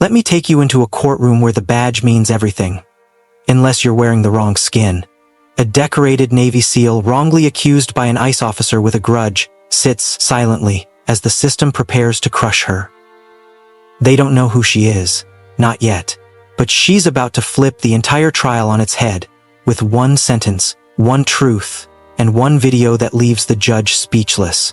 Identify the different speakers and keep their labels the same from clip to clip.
Speaker 1: Let me take you into a courtroom where the badge means everything. Unless you're wearing the wrong skin. A decorated Navy SEAL, wrongly accused by an ICE officer with a grudge, sits silently as the system prepares to crush her. They don't know who she is, not yet, but she's about to flip the entire trial on its head, with one sentence, one truth, and one video that leaves the judge speechless.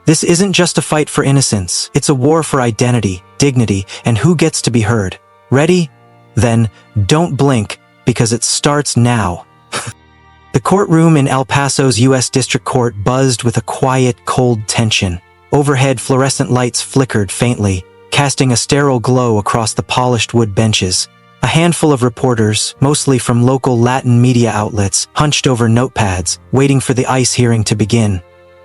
Speaker 1: This isn't just a fight for innocence, it's a war for identity, dignity, and who gets to be heard. Ready? Then, don't blink, because it starts now. The courtroom in El Paso's U.S. District Court buzzed with a quiet, cold tension. Overhead, fluorescent lights flickered faintly, casting a sterile glow across the polished wood benches. A handful of reporters, mostly from local Latin media outlets, hunched over notepads, waiting for the ICE hearing to begin.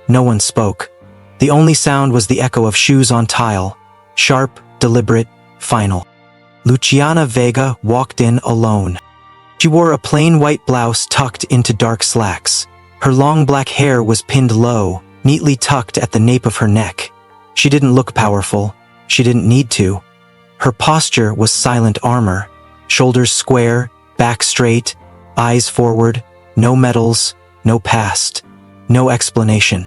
Speaker 1: No one spoke. The only sound was the echo of shoes on tile. Sharp, deliberate, final. Luciana Vega walked in alone. She wore a plain white blouse tucked into dark slacks. Her long black hair was pinned low, neatly tucked at the nape of her neck. She didn't look powerful. She didn't need to. Her posture was silent armor. Shoulders square, back straight, eyes forward, no medals, no past, no explanation.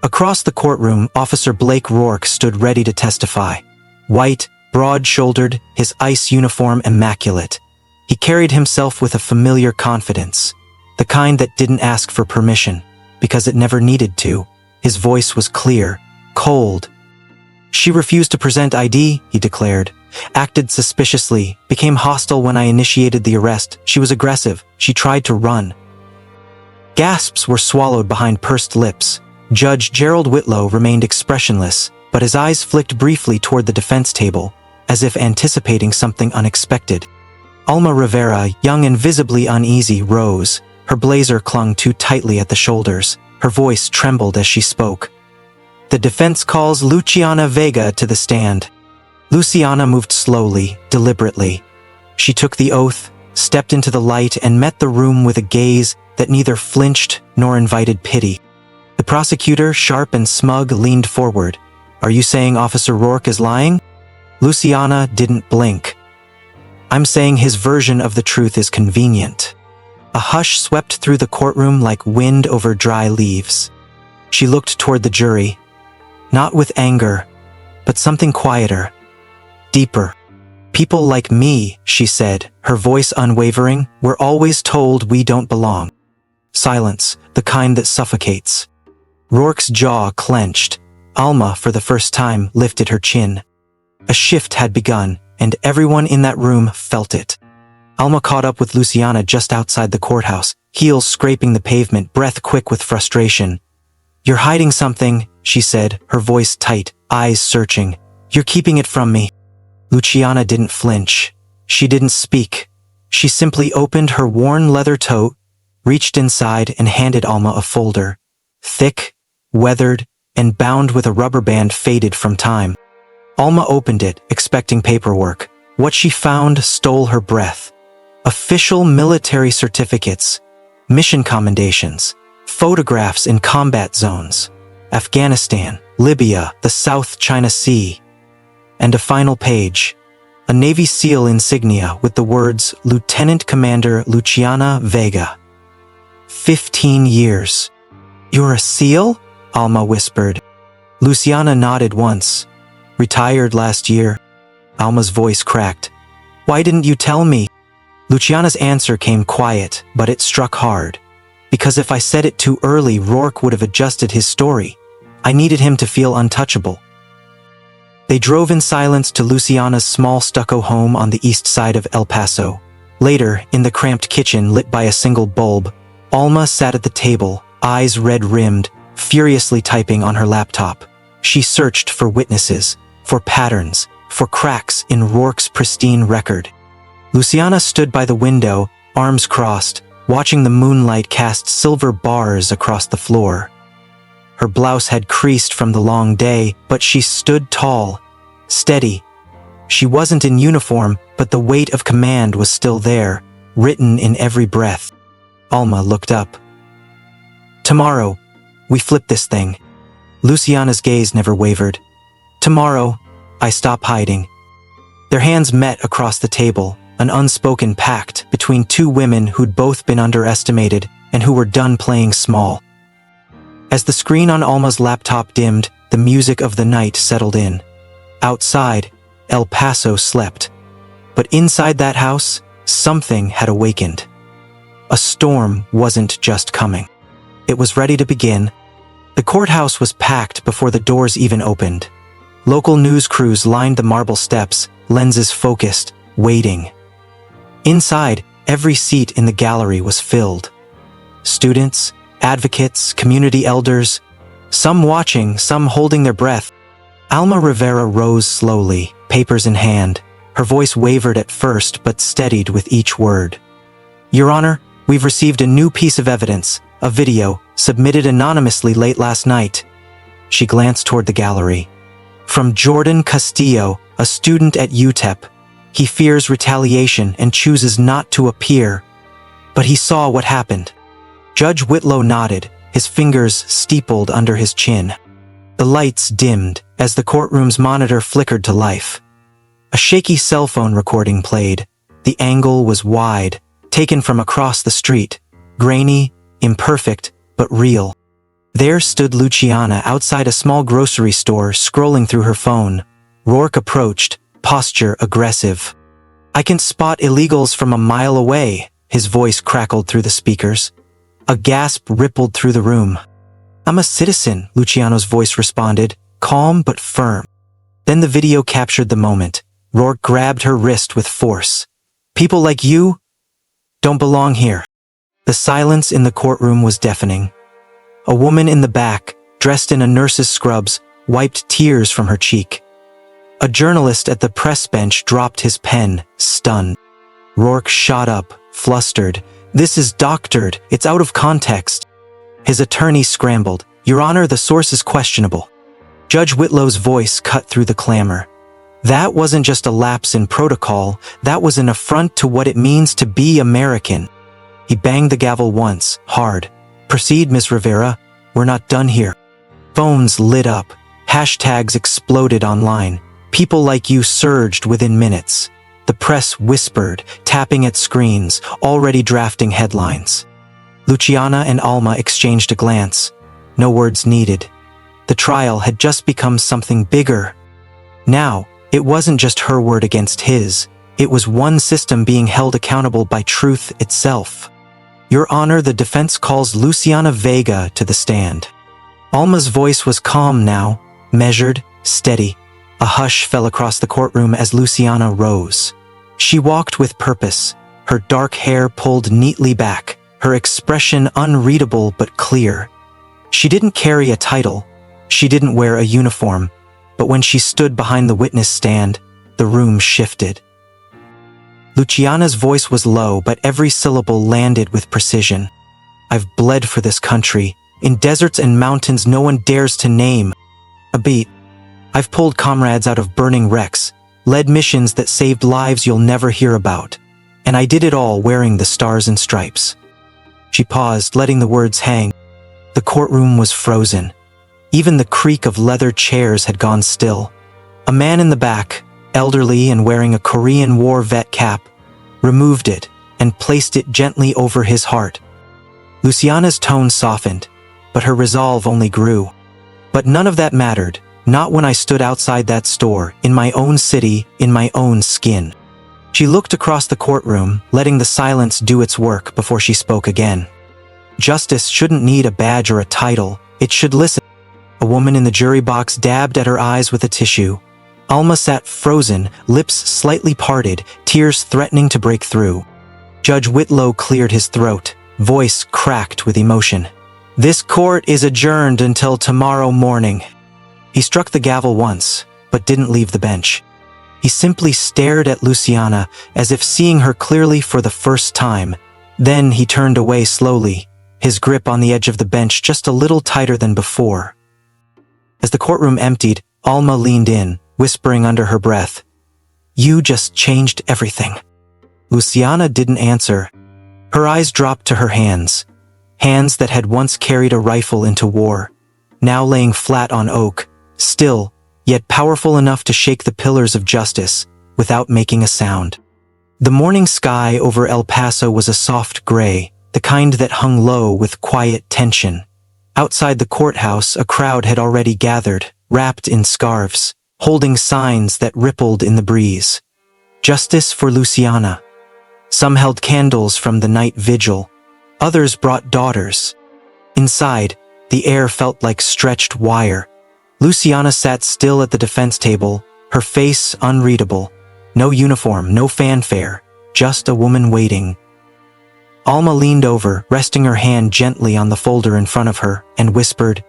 Speaker 1: Across the courtroom, Officer Blake Rourke stood ready to testify. White, broad-shouldered, his ICE uniform immaculate. He carried himself with a familiar confidence, the kind that didn't ask for permission, because it never needed to. His voice was clear, cold. She refused to present ID, he declared, acted suspiciously, became hostile when I initiated the arrest. She was aggressive. She tried to run. Gasps were swallowed behind pursed lips. Judge Gerald Whitlow remained expressionless, but his eyes flicked briefly toward the defense table, as if anticipating something unexpected. Alma Rivera, young and visibly uneasy, rose. Her blazer clung too tightly at the shoulders. Her voice trembled as she spoke. The defense calls Luciana Vega to the stand. Luciana moved slowly, deliberately. She took the oath, stepped into the light, and met the room with a gaze that neither flinched nor invited pity. The prosecutor, sharp and smug, leaned forward. Are you saying Officer Rourke is lying? Luciana didn't blink. I'm saying his version of the truth is convenient. A hush swept through the courtroom like wind over dry leaves. She looked toward the jury, not with anger, but something quieter, deeper. People like me, she said, her voice unwavering, we're always told we don't belong. Silence, the kind that suffocates. Rourke's jaw clenched. Alma, for the first time, lifted her chin. A shift had begun, and everyone in that room felt it. Alma caught up with Luciana just outside the courthouse, heels scraping the pavement, breath quick with frustration. You're hiding something, she said, her voice tight, eyes searching. You're keeping it from me. Luciana didn't flinch. She didn't speak. She simply opened her worn leather tote, reached inside, and handed Alma a folder. Thick, weathered, and bound with a rubber band faded from time. Alma opened it, expecting paperwork. What she found stole her breath. Official military certificates, mission commendations, photographs in combat zones, Afghanistan, Libya, the South China Sea, and a final page, a Navy SEAL insignia with the words Lieutenant Commander Luciana Vega. 15 years. You're a SEAL? Alma whispered. Luciana nodded once. Retired last year. Alma's voice cracked. Why didn't you tell me? Luciana's answer came quiet, but it struck hard. Because if I said it too early, Rourke would have adjusted his story. I needed him to feel untouchable. They drove in silence to Luciana's small stucco home on the east side of El Paso. Later, in the cramped kitchen lit by a single bulb, Alma sat at the table, eyes red-rimmed, furiously typing on her laptop. She searched for witnesses, for patterns, for cracks in Rourke's pristine record. Luciana stood by the window, arms crossed, watching the moonlight cast silver bars across the floor. Her blouse had creased from the long day, but she stood tall, steady. She wasn't in uniform, but the weight of command was still there, written in every breath. Alma looked up. Tomorrow, we flip this thing. Luciana's gaze never wavered. Tomorrow, I stop hiding. Their hands met across the table, an unspoken pact between two women who'd both been underestimated and who were done playing small. As the screen on Alma's laptop dimmed, the music of the night settled in. Outside, El Paso slept. But inside that house, something had awakened. A storm wasn't just coming. It was ready to begin. The courthouse was packed before the doors even opened. Local news crews lined the marble steps, lenses focused, waiting. Inside, every seat in the gallery was filled. Students, advocates, community elders, some watching, some holding their breath. Alma Rivera rose slowly, papers in hand. Her voice wavered at first, but steadied with each word. "Your Honor, we've received a new piece of evidence, a video, submitted anonymously late last night." She glanced toward the gallery. "From Jordan Castillo, a student at UTEP. He fears retaliation and chooses not to appear. But he saw what happened." Judge Whitlow nodded, his fingers steepled under his chin. The lights dimmed as the courtroom's monitor flickered to life. A shaky cell phone recording played. The angle was wide, taken from across the street, grainy, imperfect, but real. There stood Luciana outside a small grocery store, scrolling through her phone. Rourke approached, posture aggressive. "I can spot illegals from a mile away," his voice crackled through the speakers. A gasp rippled through the room. "I'm a citizen," Luciano's voice responded, calm but firm. Then the video captured the moment. Rourke grabbed her wrist with force. "People like you don't belong here." The silence in the courtroom was deafening. A woman in the back, dressed in a nurse's scrubs, wiped tears from her cheek. A journalist at the press bench dropped his pen, stunned. Rourke shot up, flustered. "This is doctored, it's out of context." His attorney scrambled. "Your Honor, the source is questionable." Judge Whitlow's voice cut through the clamor. That wasn't just a lapse in protocol, that was an affront to what it means to be American. He banged the gavel once, hard. "Proceed, Miss Rivera. We're not done here." Phones lit up. Hashtags exploded online. People like you surged within minutes. The press whispered, tapping at screens, already drafting headlines. Luciana and Alma exchanged a glance. No words needed. The trial had just become something bigger. Now, it wasn't just her word against his. It was one system being held accountable by truth itself. "Your Honor, the defense calls Luciana Vega to the stand." Alma's voice was calm now, measured, steady. A hush fell across the courtroom as Luciana rose. She walked with purpose, her dark hair pulled neatly back, her expression unreadable but clear. She didn't carry a title. She didn't wear a uniform. But when she stood behind the witness stand, the room shifted. Luciana's voice was low, but every syllable landed with precision. "I've bled for this country, in deserts and mountains no one dares to name a beat. I've pulled comrades out of burning wrecks, led missions that saved lives you'll never hear about, and I did it all wearing the stars and stripes." She paused, letting the words hang. The courtroom was frozen. Even the creak of leather chairs had gone still. A man in the back, elderly and wearing a Korean War vet cap, removed it and placed it gently over his heart. Luciana's tone softened, but her resolve only grew. "But none of that mattered, not when I stood outside that store, in my own city, in my own skin." She looked across the courtroom, letting the silence do its work before she spoke again. "Justice shouldn't need a badge or a title, it should listen." A woman in the jury box dabbed at her eyes with a tissue. Alma sat frozen, lips slightly parted, tears threatening to break through. Judge Whitlow cleared his throat, voice cracked with emotion. "This court is adjourned until tomorrow morning." He struck the gavel once, but didn't leave the bench. He simply stared at Luciana, as if seeing her clearly for the first time. Then he turned away slowly, his grip on the edge of the bench just a little tighter than before. As the courtroom emptied, Alma leaned in, whispering under her breath, "You just changed everything." Luciana didn't answer. Her eyes dropped to her hands, hands that had once carried a rifle into war, now laying flat on oak, still, yet powerful enough to shake the pillars of justice. without making a sound. The morning sky over El Paso was a soft gray, the kind that hung low with quiet tension. Outside the courthouse, a crowd had already gathered, wrapped in scarves, holding signs that rippled in the breeze. Justice for Luciana. Some held candles from the night vigil. Others brought daughters. Inside, the air felt like stretched wire. Luciana sat still at the defense table, her face unreadable. No uniform, no fanfare, just a woman waiting. Alma leaned over, resting her hand gently on the folder in front of her, and whispered,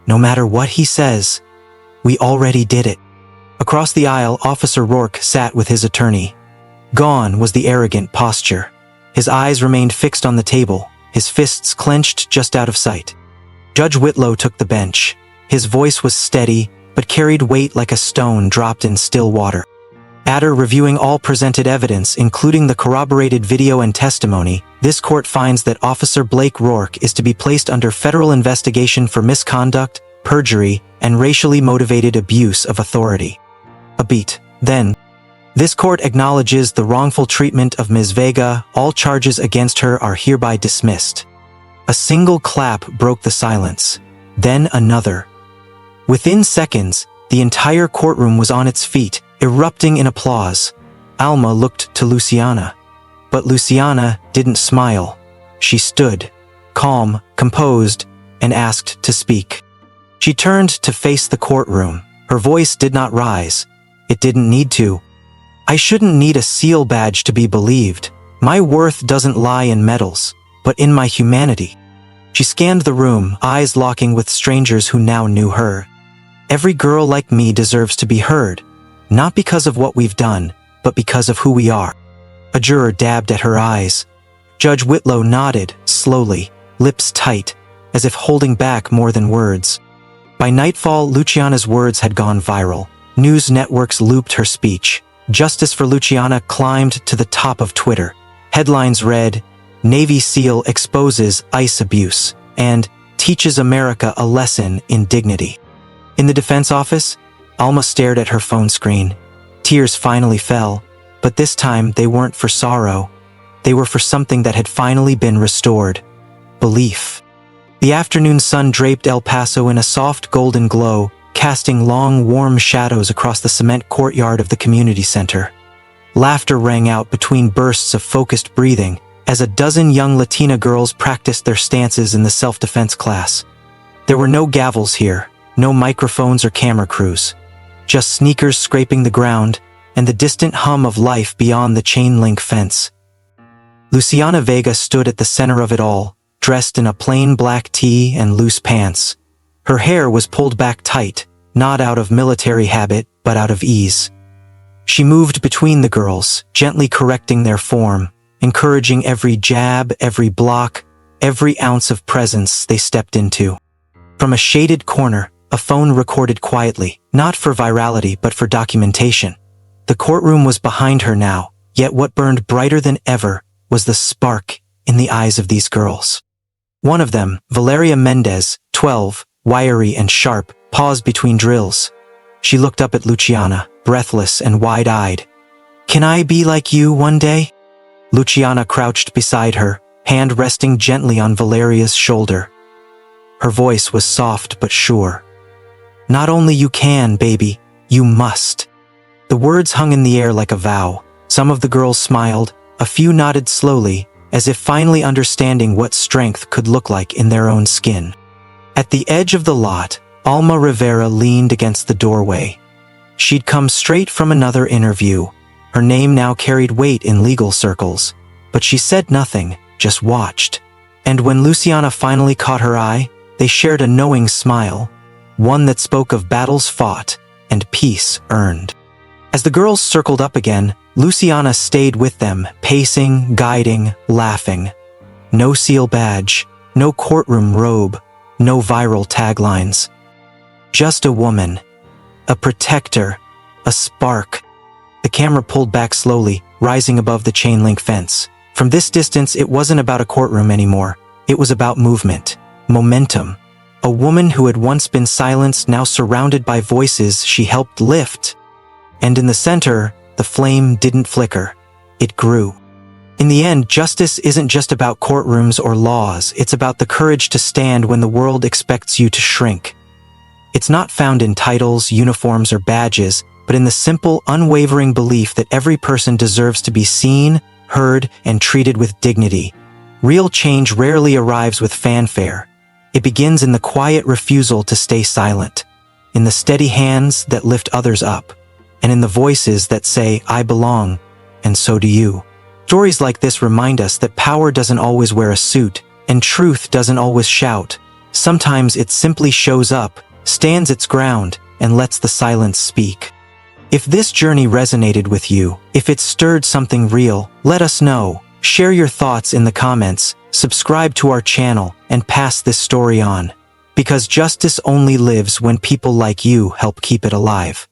Speaker 1: "No matter what he says, we already did it." Across the aisle, Officer Rourke sat with his attorney. Gone was the arrogant posture. His eyes remained fixed on the table, his fists clenched just out of sight. Judge Whitlow took the bench. His voice was steady, but carried weight like a stone dropped in still water. After reviewing all presented evidence, including the corroborated video and testimony, this court finds that Officer Blake Rourke is to be placed under federal investigation for misconduct, perjury, and racially motivated abuse of authority. A beat. Then, this court acknowledges the wrongful treatment of Ms. Vega. All charges against her are hereby dismissed. A single clap broke the silence. Then another. Within seconds, the entire courtroom was on its feet, erupting in applause. Alma looked to Luciana. But Luciana didn't smile. She stood, calm, composed, and asked to speak. She turned to face the courtroom. Her voice did not rise. It didn't need to. "I shouldn't need a SEAL badge to be believed. My worth doesn't lie in medals, but in my humanity." She scanned the room, eyes locking with strangers who now knew her. "Every girl like me deserves to be heard. Not because of what we've done, but because of who we are." A juror dabbed at her eyes. Judge Whitlow nodded, slowly, lips tight, as if holding back more than words. By nightfall, Luciana's words had gone viral. News networks looped her speech. Justice for Luciana climbed to the top of Twitter. Headlines read, "Navy SEAL exposes ICE abuse," and "Teaches America a lesson in dignity." In the defense office, Alma stared at her phone screen. Tears finally fell, but this time they weren't for sorrow. They were for something that had finally been restored. Belief. The afternoon sun draped El Paso in a soft golden glow, casting long, warm shadows across the cement courtyard of the community center. Laughter rang out between bursts of focused breathing as a dozen young Latina girls practiced their stances in the self-defense class. There were no gavels here, no microphones or camera crews. Just sneakers scraping the ground, and the distant hum of life beyond the chain-link fence. Luciana Vega stood at the center of it all, dressed in a plain black tee and loose pants. Her hair was pulled back tight, not out of military habit, but out of ease. She moved between the girls, gently correcting their form, encouraging every jab, every block, every ounce of presence they stepped into. From a shaded corner, a phone recorded quietly, not for virality but for documentation. The courtroom was behind her now, yet what burned brighter than ever was the spark in the eyes of these girls. One of them, Valeria Mendez, 12, wiry and sharp, paused between drills. She looked up at Luciana, breathless and wide-eyed. "Can I be like you one day?" Luciana crouched beside her, hand resting gently on Valeria's shoulder. Her voice was soft but sure. "Not only you can, baby, you must." The words hung in the air like a vow. Some of the girls smiled, a few nodded slowly, as if finally understanding what strength could look like in their own skin. At the edge of the lot, Alma Rivera leaned against the doorway. She'd come straight from another interview. Her name now carried weight in legal circles, but she said nothing, just watched. And when Luciana finally caught her eye, they shared a knowing smile, one that spoke of battles fought and peace earned. As the girls circled up again, Luciana stayed with them, pacing, guiding, laughing. No SEAL badge, no courtroom robe, no viral taglines. Just a woman, a protector, a spark. The camera pulled back slowly, rising above the chain-link fence. From this distance, it wasn't about a courtroom anymore. It was about movement, momentum. A woman who had once been silenced, now surrounded by voices she helped lift. And in the center, the flame didn't flicker. It grew. In the end, justice isn't just about courtrooms or laws, it's about the courage to stand when the world expects you to shrink. It's not found in titles, uniforms, or badges, but in the simple, unwavering belief that every person deserves to be seen, heard, and treated with dignity. Real change rarely arrives with fanfare. It begins in the quiet refusal to stay silent, in the steady hands that lift others up, and in the voices that say, "I belong, and so do you." Stories like this remind us that power doesn't always wear a suit, and truth doesn't always shout. Sometimes it simply shows up, stands its ground, and lets the silence speak. If this journey resonated with you, if it stirred something real, let us know. Share your thoughts in the comments, subscribe to our channel, and pass this story on. Because justice only lives when people like you help keep it alive.